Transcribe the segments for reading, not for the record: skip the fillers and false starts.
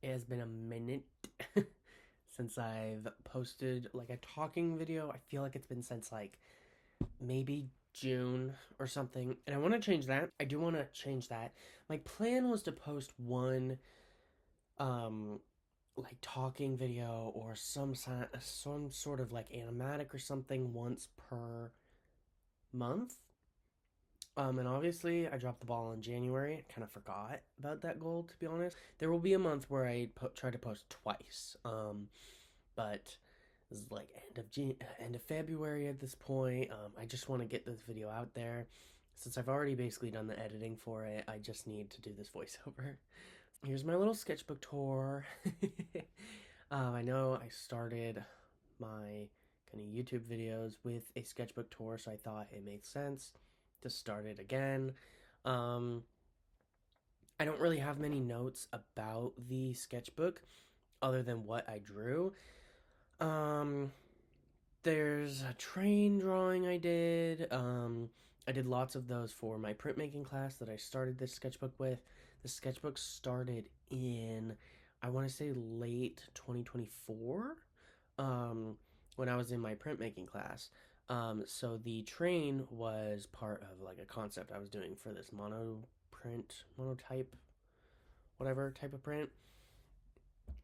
It has been a minute since I've posted like a talking video. I feel like it's been since like maybe June or something. And I want to change that. I do want to change that. My plan was to post one um like talking video or some sort of like animatic or something once per month. And obviously I dropped the ball in January. I kind of forgot about that goal, to be honest. There will be a month where I try to post twice. But this is like end of February at this point. I just want to get this video out there. Since I've already basically done the editing for it, I just need to do this voiceover. Here's my little sketchbook tour. I know I started my kind of YouTube videos with a sketchbook tour, so I thought it made sense to start it again. Um, I don't really have many notes about the sketchbook other than what I drew. Um, there's a train drawing I did. I did lots of those for my printmaking class that I started this sketchbook with. The sketchbook started in, I want to say, late 2024, when I was in my printmaking class. So the train was part of like a concept I was doing for this monotype, whatever type of print.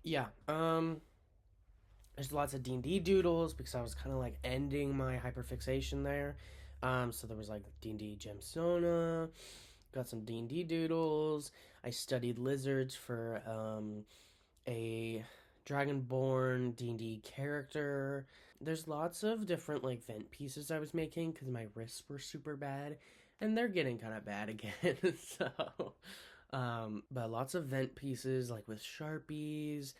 Yeah. There's lots of D&D doodles because I was kind of like ending my hyperfixation there. So there was like D&D Gemsona, got some D&D doodles. I studied lizards for a Dragonborn D&D character. There's lots of different like vent pieces I was making because my wrists were super bad, and they're getting kind of bad again. So, but lots of vent pieces like with Sharpies,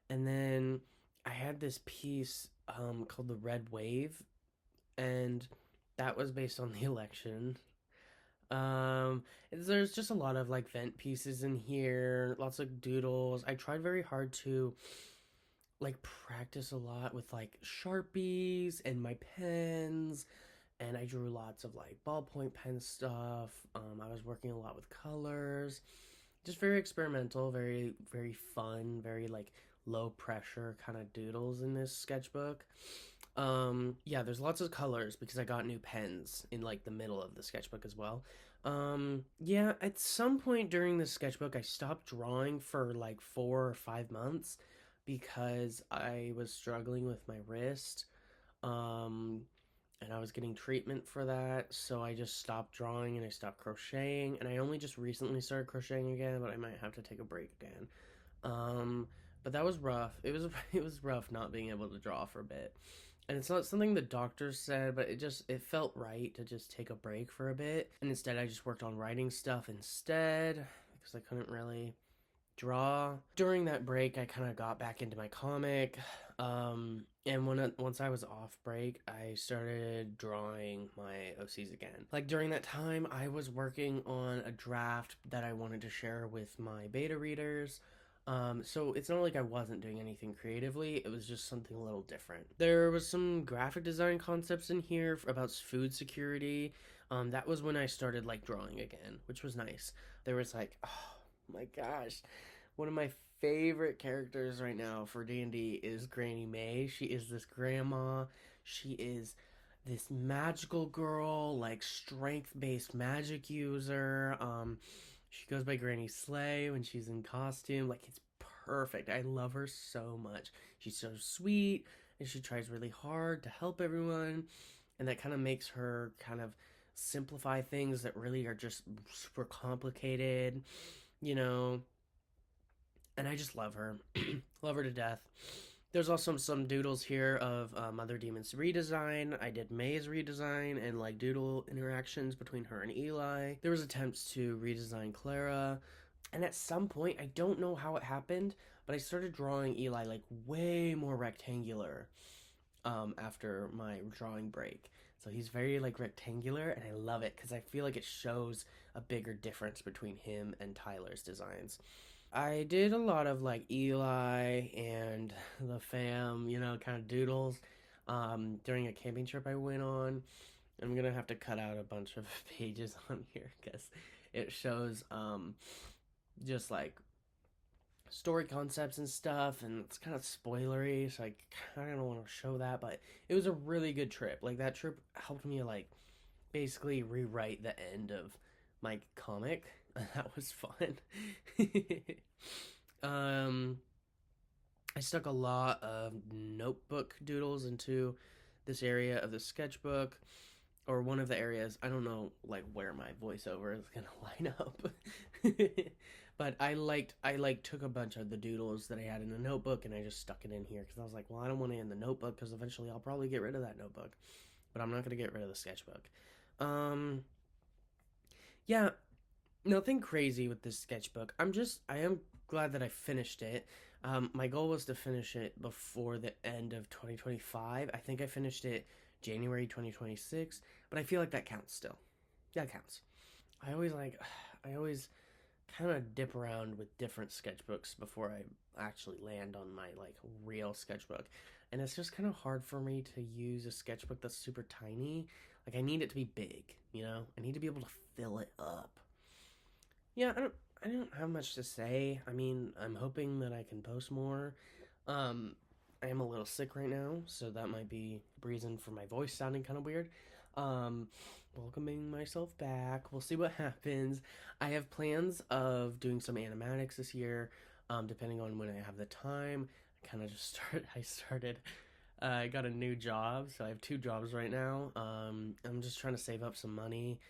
and then I had this piece called the Red Wave, and that was based on the election. Um, there's just a lot of like vent pieces in here, lots of doodles. I tried very hard to like practice a lot with like Sharpies and my pens, and I drew lots of like ballpoint pen stuff. I was working a lot with colors, just very experimental, very fun, very like low pressure kind of doodles in this sketchbook. Yeah, there's lots of colors because I got new pens in like the middle of the sketchbook as well. Yeah, at some point during the sketchbook, I stopped drawing for like 4 or 5 months because I was struggling with my wrist. Um, and I was getting treatment for that, so I just stopped drawing and I stopped crocheting, and I only just recently started crocheting again, but I might have to take a break again. Um, but that was rough. It was rough not being able to draw for a bit. And it's not something the doctors said, but it felt right to just take a break for a bit. And instead I just worked on writing stuff instead because I couldn't really draw. During that break, I kind of got back into my comic. And once I was off break, I started drawing my OCs again. Like during that time, I was working on a draft that I wanted to share with my beta readers. So it's not like I wasn't doing anything creatively, it was just something a little different. There was some graphic design concepts in here about food security. That was when I started like drawing again, which was nice. There was like, oh my gosh, one of my favorite characters right now for D&D is Granny May. She is this grandma. She is this magical girl, like strength-based magic user. She goes by Granny Slay when she's in costume. Like it's perfect. I love her so much. She's so sweet and she tries really hard to help everyone, and that kind of makes her kind of simplify things that really are just super complicated, you know, and I just love her. Love her to death. There's also some doodles here of Mother Demon's redesign. I did May's redesign and like doodle interactions between her and Eli. There was attempts to redesign Clara. And at some point, I don't know how it happened, but I started drawing Eli like way more rectangular after my drawing break. So he's very like rectangular, and I love it because I feel like it shows a bigger difference between him and Tyler's designs. I did a lot of like Eli and the fam, you know, kind of doodles during a camping trip I went on. I'm gonna have to cut out a bunch of pages on here because it shows just like story concepts and stuff, and it's kind of spoilery, so I kind of don't want to show that. But it was a really good trip. Like that trip helped me like basically rewrite the end of my comic. That was fun. um, I stuck a lot of notebook doodles into this area of the sketchbook, or one of the areas. I don't know like where my voiceover is gonna line up. But I took a bunch of the doodles that I had in the notebook and I just stuck it in here because I was like, well, I don't want it in the notebook because eventually I'll probably get rid of that notebook, but I'm not gonna get rid of the sketchbook. Um, yeah, nothing crazy with this sketchbook. I am glad that I finished it. My goal was to finish it before the end of 2025. I think I finished it January 2026, but I feel like that counts still. That counts. I always like, I always kind of dip around with different sketchbooks before I actually land on my like real sketchbook. And it's just kind of hard for me to use a sketchbook that's super tiny. Like I need it to be big, you know? I need to be able to fill it up. Yeah, I don't have much to say. I mean, I'm hoping that I can post more. Um I am a little sick right now, so that might be the reason for my voice sounding kind of weird. Um Welcoming myself back. We'll see what happens. I have plans of doing some animatics this year, depending on when I have the time. I kind of just started. I got a new job, so I have two jobs right now. I'm just trying to save up some money.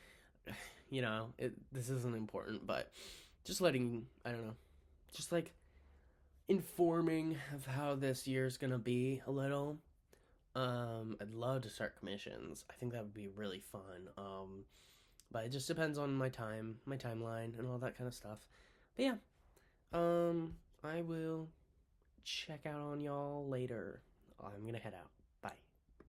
This isn't important, but just letting, I don't know, just like informing of how this year's gonna be a little. I'd love to start commissions. I think that would be really fun. But it just depends on my timeline, and all that kind of stuff. But yeah, I will check out on y'all later. I'm gonna head out.